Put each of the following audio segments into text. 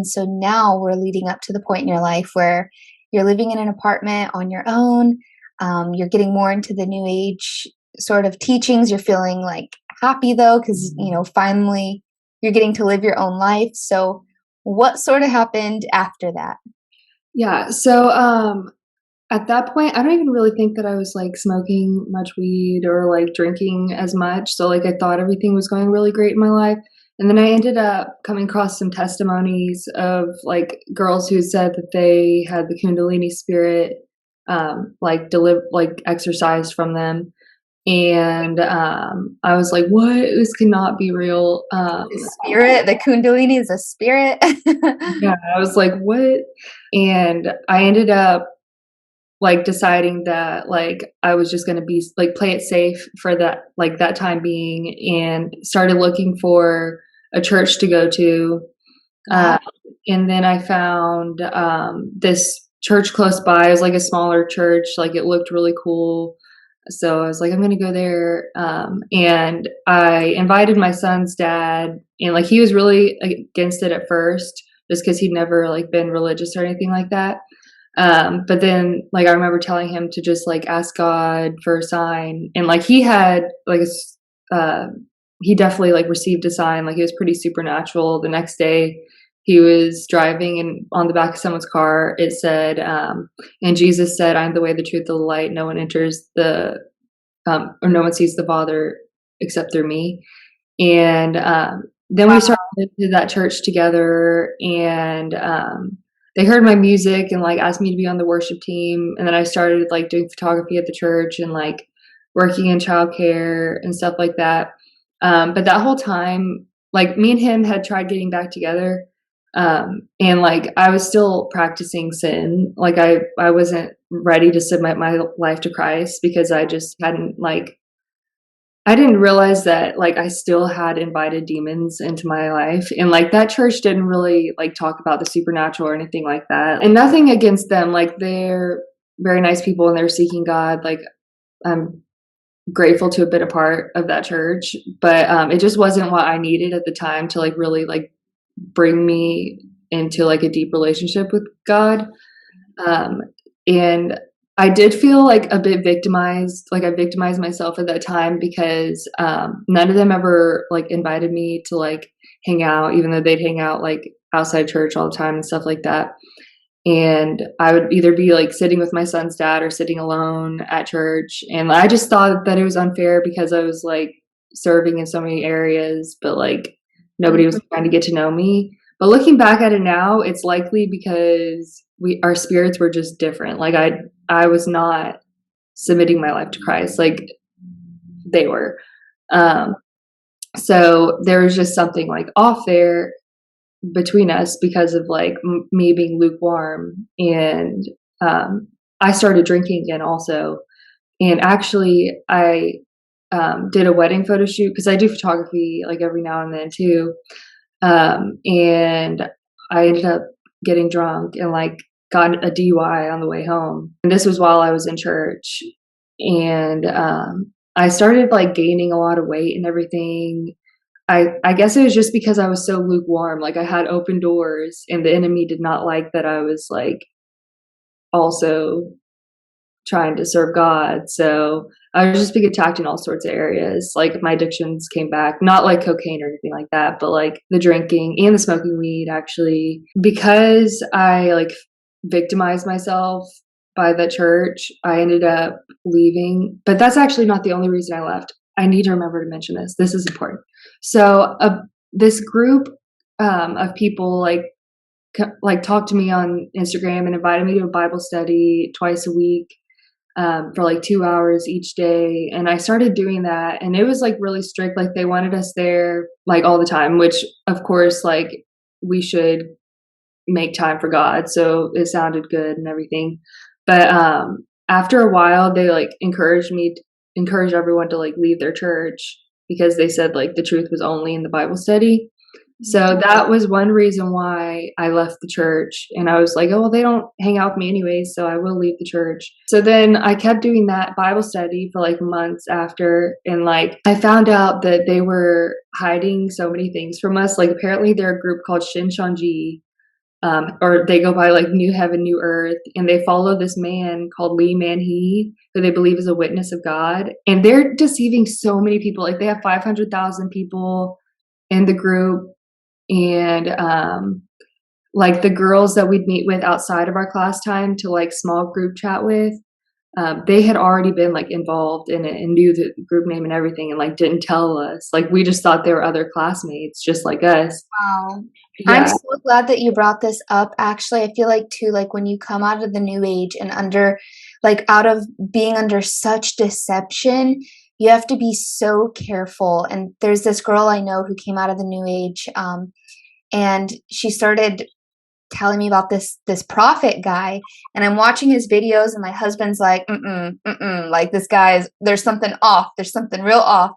so now we're leading up to the point in your life where you're living in an apartment on your own. You're getting more into the new age sort of teachings. You're feeling like happy though, because, finally you're getting to live your own life. So, what sort of happened after that? Yeah. So at that point, I don't even really think that I was like smoking much weed or like drinking as much. So like I thought everything was going really great in my life. And then I ended up coming across some testimonies of like girls who said that they had the Kundalini spirit like exercised from them. And I was like, what? This cannot be real. The spirit, the Kundalini is a spirit. Yeah, I was like, what? And I ended up like deciding that like I was just going to be like play it safe for that like that time being, and started looking for a church to go to. Wow. And then I found this church close by. It was like a smaller church, like it looked really cool. So I was like, I'm going to go there. And I invited my son's dad, and like he was really against it at first, just because he'd never like been religious or anything like that. But then like I remember telling him to just like ask God for a sign, and like he had like he definitely like received a sign. Like it was pretty supernatural. The next day he was driving, and on the back of someone's car it said, and Jesus said, I'm the way, the truth, the light. No one enters the or no one sees the Father except through me. And then we Wow. started to that church together, and they heard my music and like asked me to be on the worship team. And then I started like doing photography at the church and like working in childcare and stuff like that. But that whole time, like me and him had tried getting back together. And like I was still practicing sin. Like I wasn't ready to submit my life to Christ, because I just hadn't like I didn't realize that like I still had invited demons into my life, and like that church didn't really like talk about the supernatural or anything like that. And nothing against them, like they're very nice people and they're seeking God. Like I'm grateful to have been a part of that church, but it just wasn't what I needed at the time to like really like bring me into like a deep relationship with God. Um, and I did feel like a bit victimized. Like I victimized myself at that time, because none of them ever like invited me to like hang out, even though they'd hang out like outside church all the time and stuff like that. And I would either be like sitting with my son's dad or sitting alone at church. And I just thought that it was unfair, because I was like serving in so many areas, but like nobody was trying to get to know me. But looking back at it now, it's likely because our spirits were just different. Like I was not submitting my life to Christ like they were. Um, so there was just something like off there between us, because of like me being lukewarm. And I started drinking again also. And actually I did a wedding photo shoot, because I do photography like every now and then too. And I ended up getting drunk and like got a DUI on the way home. And this was while I was in church. And I started like gaining a lot of weight and everything. I guess it was just because I was so lukewarm. Like I had open doors, and the enemy did not like that I was like also trying to serve God. So I was just being attacked in all sorts of areas. Like my addictions came back, not like cocaine or anything like that, but like the drinking and the smoking weed, actually, because I like victimized myself by the church. I ended up leaving, but that's actually not the only reason I left. I need to remember to mention this. This is important. So this group of people like talked to me on Instagram and invited me to a Bible study twice a week, for like 2 hours each day. And I started doing that, and it was like really strict. Like they wanted us there like all the time, which of course, like we should make time for God. So it sounded good and everything. But after a while, they like encouraged everyone to like leave their church, because they said like the truth was only in the Bible study. So that was one reason why I left the church. And I was like, oh, well, they don't hang out with me anyways, so I will leave the church. So then I kept doing that Bible study for like months after. And like I found out that they were hiding so many things from us. Like apparently they're a group called Shincheonji, or they go by like New Heaven, New Earth, and they follow this man called Lee Man-hee, who they believe is a witness of God. And they're deceiving so many people. Like they have 500,000 people in the group, and like the girls that we'd meet with outside of our class time to like small group chat with, they had already been like involved in it and knew the group name and everything, and like didn't tell us. Like we just thought they were other classmates, just like us. Wow. I'm Yeah. so glad that you brought this up. Actually, I feel like too, like when you come out of the new age and under, like out of being under such deception, you have to be so careful. And there's this girl I know who came out of the new age, and she started telling me about this prophet guy, and I'm watching his videos, and my husband's like, like this guy's there's something off, there's something real off.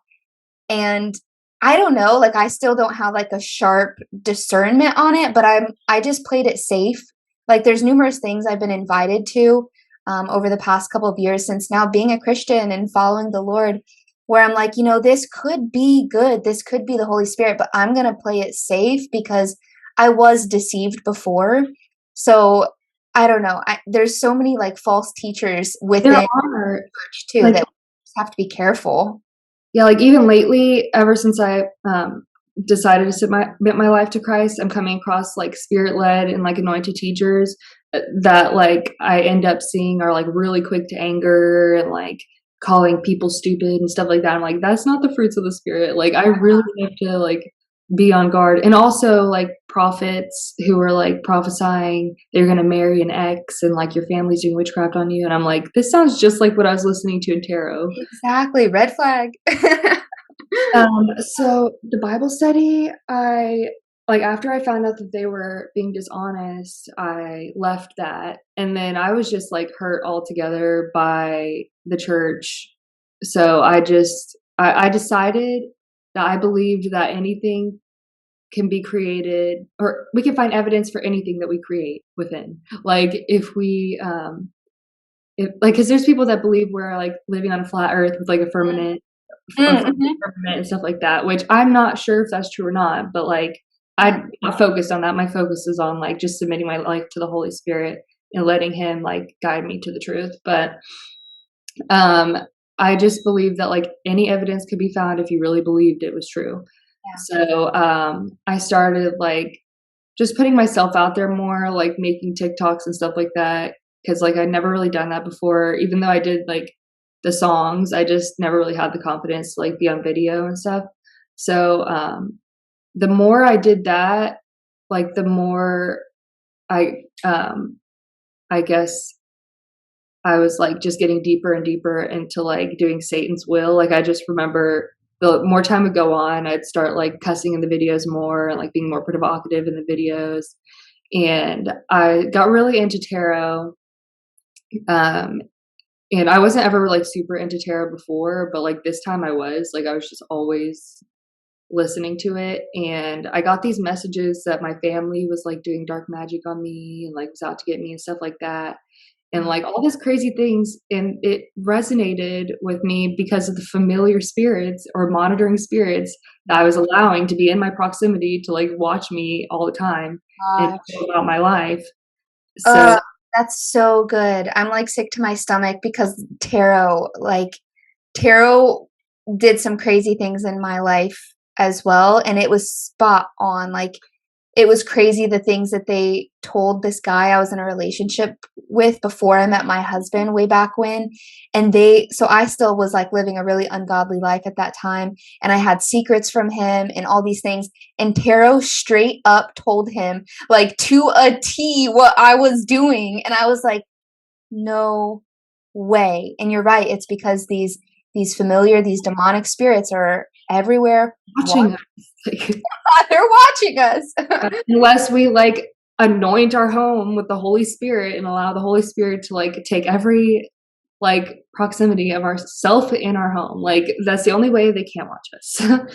And I don't know, like I still don't have like a sharp discernment on it, but I just played it safe. Like there's numerous things I've been invited to over the past couple of years since now being a Christian and following the Lord, where I'm like, this could be good, this could be the Holy Spirit, but I'm gonna play it safe because I was deceived before. So I don't know. There's so many like false teachers There within are, church too like, that we just have to be careful. yeah, like even lately, ever since I decided to submit my life to Christ, I'm coming across like spirit led and like anointed teachers that like I end up seeing are like really quick to anger and like calling people stupid and stuff like that. I'm like, that's not the fruits of the spirit. Like I really have to like be on guard. And also like prophets who are like prophesying they're gonna marry an ex and like your family's doing witchcraft on you. And I'm like, this sounds just like what I was listening to in tarot. Exactly, red flag. So the Bible study, I like after I found out that they were being dishonest, I left that. And then I was just like hurt altogether by the church. So I decided that I believed that anything can be created, or we can find evidence for anything that we create within. Like if we if like because there's people that believe we're like living on a flat earth with like a firmament Mhm. and stuff like that, which I'm not sure if that's true or not, but like Yeah. I'm not focused on that. My focus is on like just submitting my life to the Holy Spirit and letting him like guide me to the truth. But um I just believe that like any evidence could be found if you really believed it was true. Yeah. So I started like just putting myself out there more, like making TikToks and stuff like that. Cause like I'd never really done that before. Even though I did like the songs, I just never really had the confidence to like be on video and stuff. So the more I did that, like the more I I guess I was like just getting deeper and deeper into like doing Satan's will. Like I just remember the more time would go on, I'd start like cussing in the videos more and like being more provocative in the videos. And I got really into tarot. Um, and I wasn't ever like super into tarot before, but like this time I was. Like I was just always listening to it. And I got these messages that my family was like doing dark magic on me and like was out to get me and stuff like that, and like all these crazy things. And it resonated with me because of the familiar spirits or monitoring spirits that I was allowing to be in my proximity to like watch me all the time and Gosh. know about my life. So Uh, that's so good. I'm like sick to my stomach because tarot did some crazy things in my life as well, and it was spot on. Like it was crazy the things that they told this guy I was in a relationship with before I met my husband way back when. And so I still was like living a really ungodly life at that time. And I had secrets from him and all these things. And Tarot straight up told him, like to a T, what I was doing. And I was like, no way. And you're right. It's because these demonic spirits are everywhere. watching us, like, They're watching us. unless we like anoint our home with the Holy Spirit and allow the Holy Spirit to like take every like proximity of ourself in our home, like that's the only way they can't watch us.